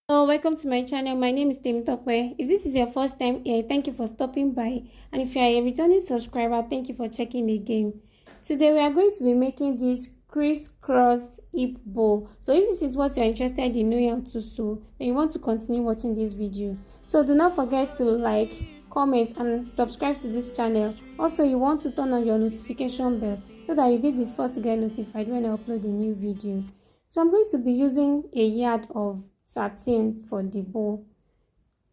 Hello, welcome to my channel. My name is Temitope. If this is your first time here, thank you for stopping by. And if you are a returning subscriber, thank you for checking again. Today we are going to be making this crisscross hip bow. So if this is what you are interested in knowing how to sew, then you want to continue watching this video. So do not forget to like, comment and subscribe to this channel. Also, you want to turn on your notification bell so that you'll be the first to get notified when I upload a new video. So I'm going to be using a yard of satin for the bow.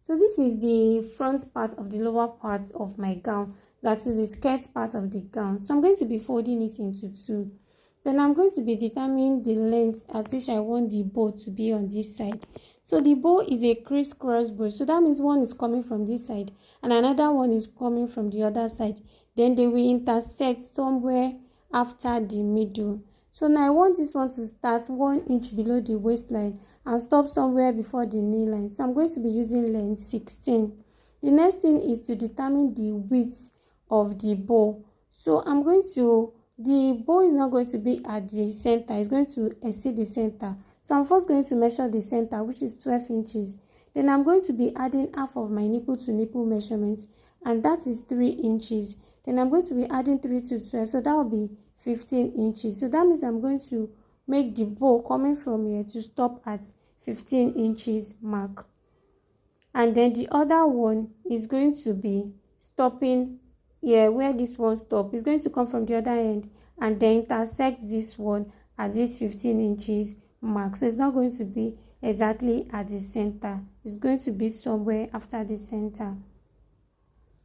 So this is the front part of the lower part of my gown, that is the skirt part of the gown. So I'm going to be folding it into two. Then I'm going to be determining the length at which I want the bow to be on this side. So the bow is a crisscross bow, so that means one is coming from this side and another one is coming from the other side. Then they will intersect somewhere after the middle. So now I want this one to start 1 inch below the waistline and stop somewhere before the knee line. So I'm going to be using length 16. The next thing is to determine the width of the bow. So the bow is not going to be at the center, it's going to exceed the center. So I'm first going to measure the center, which is 12 inches. Then I'm going to be adding half of my nipple to nipple measurement, and that is 3 inches. Then I'm going to be adding 3 to 12, so that will be 15 inches. So that means I'm going to make the bow coming from here to stop at 15 inches mark. And then the other one is going to be stopping here where this one stops. It's going to come from the other end and then intersect this one at this 15 inches mark. So it's not going to be exactly at the center. It's going to be somewhere after the center.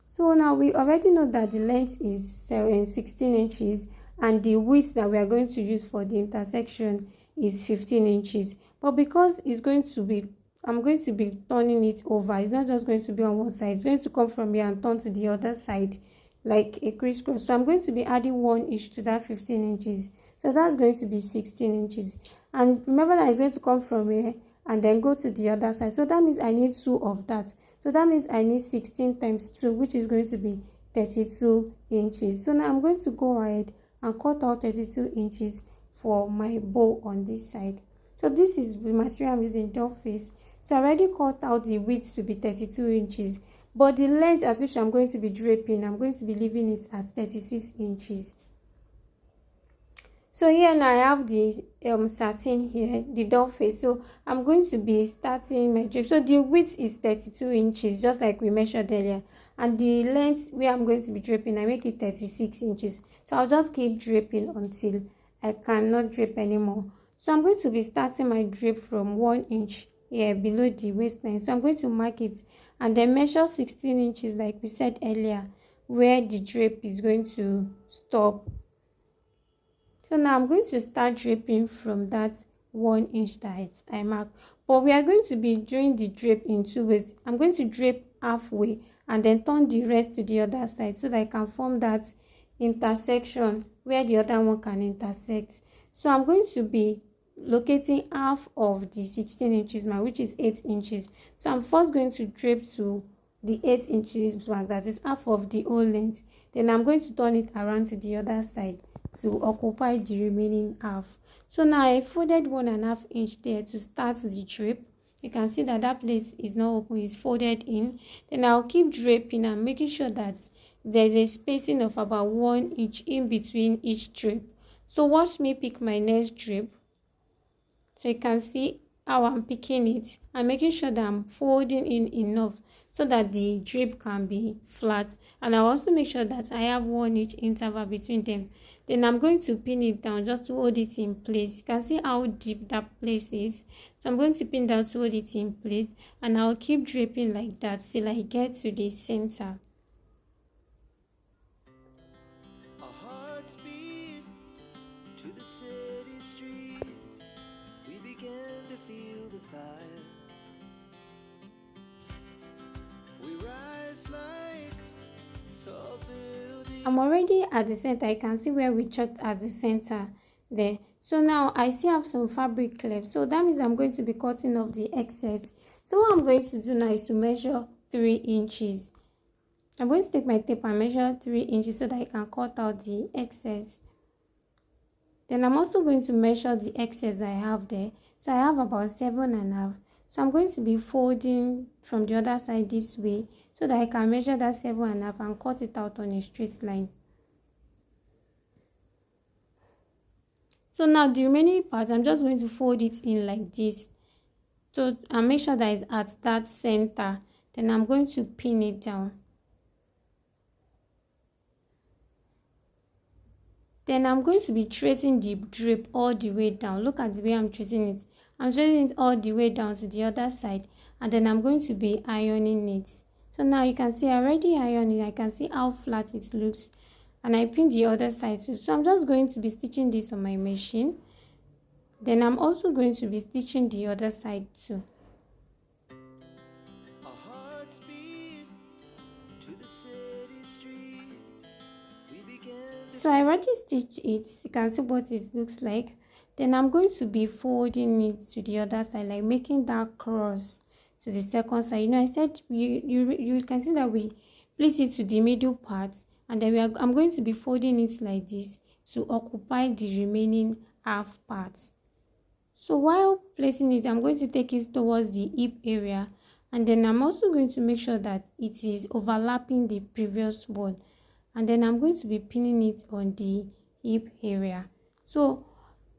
So now we already know that the length is 16 inches and the width that we are going to use for the intersection is 15 inches. But because I'm going to be turning it over, it's not just going to be on one side, it's going to come from here and turn to the other side like a crisscross. So I'm going to be adding 1 inch to that 15 inches. So that's going to be 16 inches. And remember that it's going to come from here and then go to the other side. So that means I need 2 of that. So that means I need 16 times 2, which is going to be 32 inches. So now I'm going to go ahead and cut out 32 inches for my bow on this side. So this is the material I'm using, doll face. So I already cut out the width to be 32 inches. But the length at which I'm going to be draping, I'm going to be leaving it at 36 inches. So here now I have the satin here, the doll face. So I'm going to be starting my drape. So the width is 32 inches, just like we measured earlier. And the length where I'm going to be draping, I make it 36 inches. So I'll just keep draping until I cannot drape anymore. So I'm going to be starting my drape from 1 inch here below the waistline. So I'm going to mark it and then measure 16 inches like we said earlier, where the drape is going to stop. So now I'm going to start draping from that 1 inch that I mark. But we are going to be doing the drape in 2 ways. I'm going to drape halfway and then turn the rest to the other side so that I can form that intersection where the other one can intersect. So I'm going to be locating half of the 16 inches now, which is 8 inches. So I'm first going to drape to the 8 inches mark, that is half of the whole length. Then I'm going to turn it around to the other side to occupy the remaining half. So now I folded 1.5 inch there to start the drape. You can see that that place is not open, it's folded in. Then I'll keep draping and making sure that there's a spacing of about 1 inch in between each drape. So watch me pick my next drape. So you can see how I'm picking it and making sure that I'm folding in enough so that the drape can be flat. And I'll also make sure that I have 1 inch interval between them. Then I'm going to pin it down just to hold it in place. You can see how deep that place is. So I'm going to pin down to hold it in place, and I'll keep draping like that till I get to the center. To the city streets, we began to feel the fire. We rise like tall buildings. I'm already at the center. You can see where we checked at the center there. So now I still have some fabric left. So that means I'm going to be cutting off the excess. So what I'm going to do now is to measure 3 inches. I'm going to take my tape and measure 3 inches so that I can cut out the excess. Then I'm also going to measure the excess I have there. So I have about 7.5. So I'm going to be folding from the other side this way so that I can measure that 7.5 and cut it out on a straight line. So now the remaining part, I'm just going to fold it in like this. So and make sure that it's at that center. Then I'm going to pin it down. Then I'm going to be tracing the drape all the way down. Look at the way I'm tracing it. I'm tracing it all the way down to the other side. And then I'm going to be ironing it. So now you can see I already ironed it. I can see how flat it looks. And I pinned the other side too. So I'm just going to be stitching this on my machine. Then I'm also going to be stitching the other side too. So I already stitched it. You can see what it looks like. Then I'm going to be folding it to the other side, like making that cross to the second side. You know, I said you can see that we split it to the middle part, and then I'm going to be folding it like this to occupy the remaining half part. So while placing it, I'm going to take it towards the hip area, and then I'm also going to make sure that it is overlapping the previous one. And then I'm going to be pinning it on the hip area. So,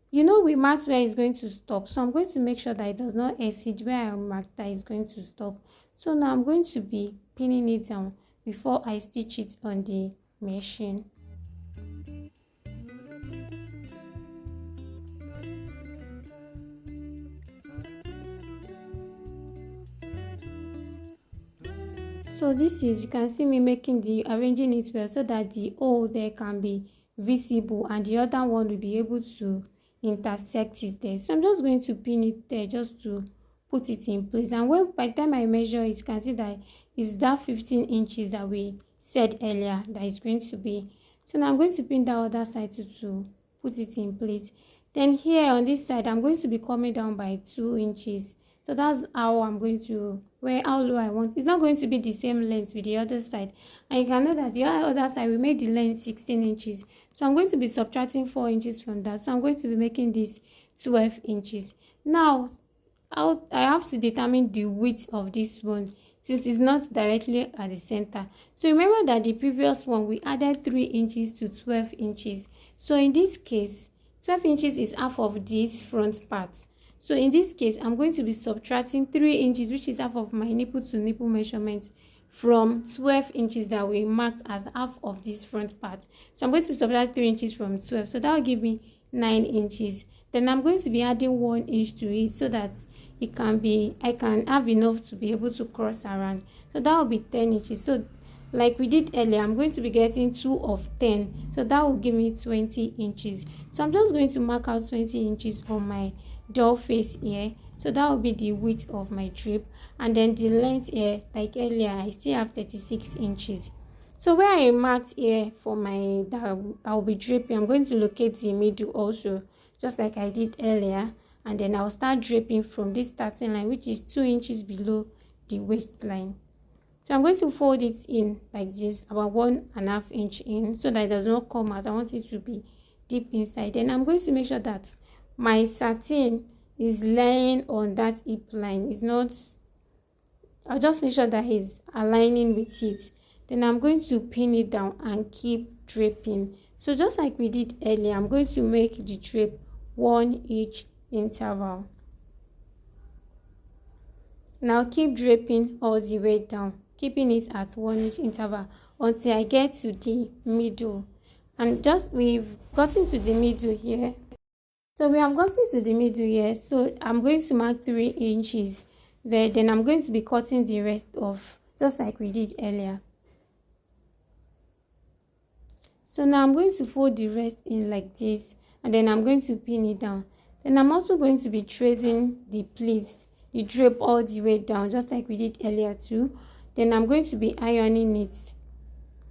you know, we marked where it's going to stop. So I'm going to make sure that it does not exceed where I marked that it's going to stop. So now I'm going to be pinning it down before I stitch it on the machine. So this is, you can see me arranging it well so that the hole there can be visible and the other one will be able to intersect it there. So I'm just going to pin it there just to put it in place. And by the time I measure it, you can see that it's that 15 inches that we said earlier that it's going to be. So now I'm going to pin that other side to put it in place. Then here on this side, I'm going to be coming down by 2 inches. So that's how I'm going to, how low I want. It's not going to be the same length with the other side. And you can know that the other side, we made the length 16 inches. So I'm going to be subtracting 4 inches from that. So I'm going to be making this 12 inches. Now, I have to determine the width of this one since it's not directly at the center. So remember that the previous one, we added 3 inches to 12 inches. So in this case, 12 inches is half of this front part. So in this case, I'm going to be subtracting 3 inches, which is half of my nipple to nipple measurement, from 12 inches that we marked as half of this front part. So I'm going to subtract 3 inches from 12. So that will give me 9 inches. Then I'm going to be adding 1 inch to it so that I can have enough to be able to cross around. So that will be 10 inches. So like we did earlier, I'm going to be getting 2 of 10. So that will give me 20 inches. So I'm just going to mark out 20 inches on my doll face here. So that will be the width of my drape. And then the length here, like earlier, I still have 36 inches. So where I marked here for I'll be draping, I'm going to locate the middle also, just like I did earlier. And then I'll start draping from this starting line, which is 2 inches below the waistline. So I'm going to fold it in like this, about 1.5 inch in, so that it does not come out. I want it to be deep inside. Then I'm going to make sure that my satin is laying on that hip line. It's not, I'll just make sure that it's aligning with it. Then I'm going to pin it down and keep draping. So just like we did earlier, I'm going to make the drape 1 inch interval. Now keep draping all the way down, keeping it at 1 inch interval until I get to the middle. And we've gotten to the middle here. So we have gotten to the middle here. So I'm going to mark 3 inches there. Then I'm going to be cutting the rest off, just like we did earlier. So now I'm going to fold the rest in like this, and then I'm going to pin it down. Then I'm also going to be tracing the pleats, the drape all the way down, just like we did earlier too. Then I'm going to be ironing it.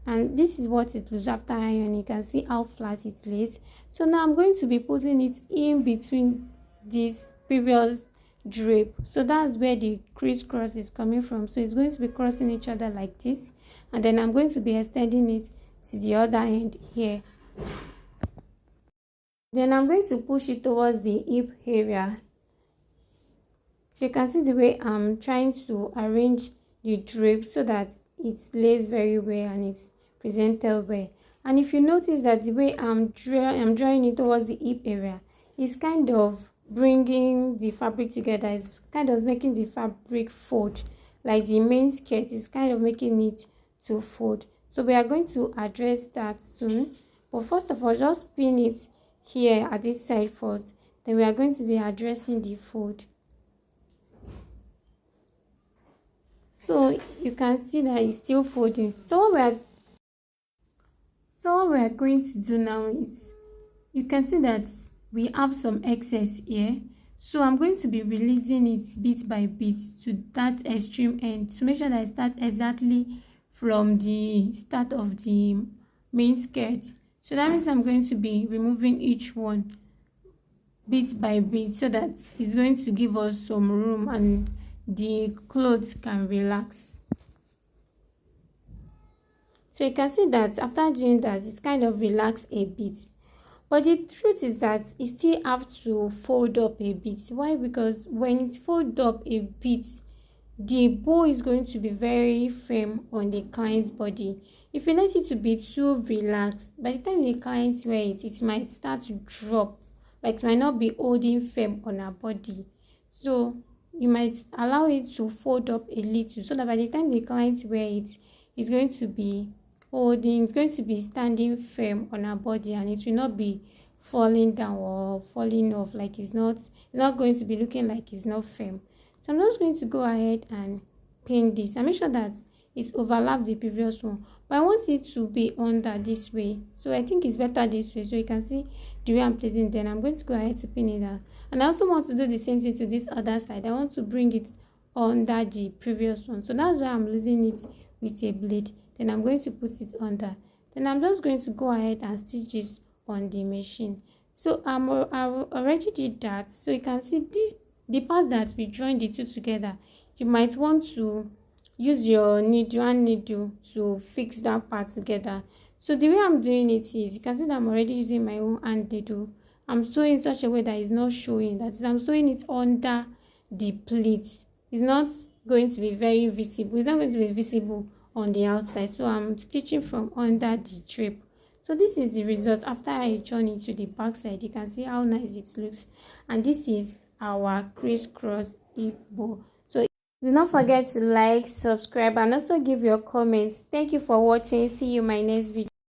And this is what it looks after ironing. You can see how flat it lays. So now I'm going to be putting it in between this previous drape. So that's where the crisscross is coming from. So it's going to be crossing each other like this. And then I'm going to be extending it to the other end here. Then I'm going to push it towards the hip area. So you can see the way I'm trying to arrange the drape so that it lays very well and it's presented well. And if you notice that the way I'm drawing it towards the hip area is kind of bringing the fabric together, it's kind of making the fabric fold, like the main skirt is kind of making it to fold. So we are going to address that soon, but first of all, just pin it here at this side first, then we are going to be addressing the fold. So you can see that it's still folding. So what we are going to do now is, you can see that we have some excess here. So I'm going to be releasing it bit by bit to that extreme end to make sure that I start exactly from the start of the main skirt. So that means I'm going to be removing each one bit by bit so that it's going to give us some room and the clothes can relax. So you can see that after doing that, it's kind of relaxed a bit. But the truth is that it still have to fold up a bit. Why? Because when it folds up a bit, the bow is going to be very firm on the client's body. If you let it to be too relaxed, by the time the client wears it, it might start to drop. Like it might not be holding firm on her body. So you might allow it to fold up a little so that by the time the client wears it, it's going to be holding, it's going to be standing firm on her body and it will not be falling down or falling off, like it's not going to be looking like it's not firm. So I'm just going to go ahead and pin this and make sure that it's overlapped the previous one, but I want it to be under this way, so I think it's better this way. So you can see the way I'm placing it. Then I'm going to go ahead to pin it down, and I also want to do the same thing to this other side. I want to bring it under the previous one, so that's why I'm losing it with a blade. Then I'm going to put it under, then I'm just going to go ahead and stitch this on the machine. So I already did that. So you can see this, the part that we joined the two together, you might want to use your needle to fix that part together. So the way I'm doing it is, you can see that I'm already using my own hand needle. I'm sewing in such a way that it's not showing, that is, I'm sewing it under the pleat. It's not going to be very visible, it's not going to be visible on the outside, so I'm stitching from under the drape. So this is the result after I join it to the back side. You can see how nice it looks, and this is our crisscross hip bow. So do not forget to like, subscribe, and also give your comments. Thank you for watching. See you in my next video.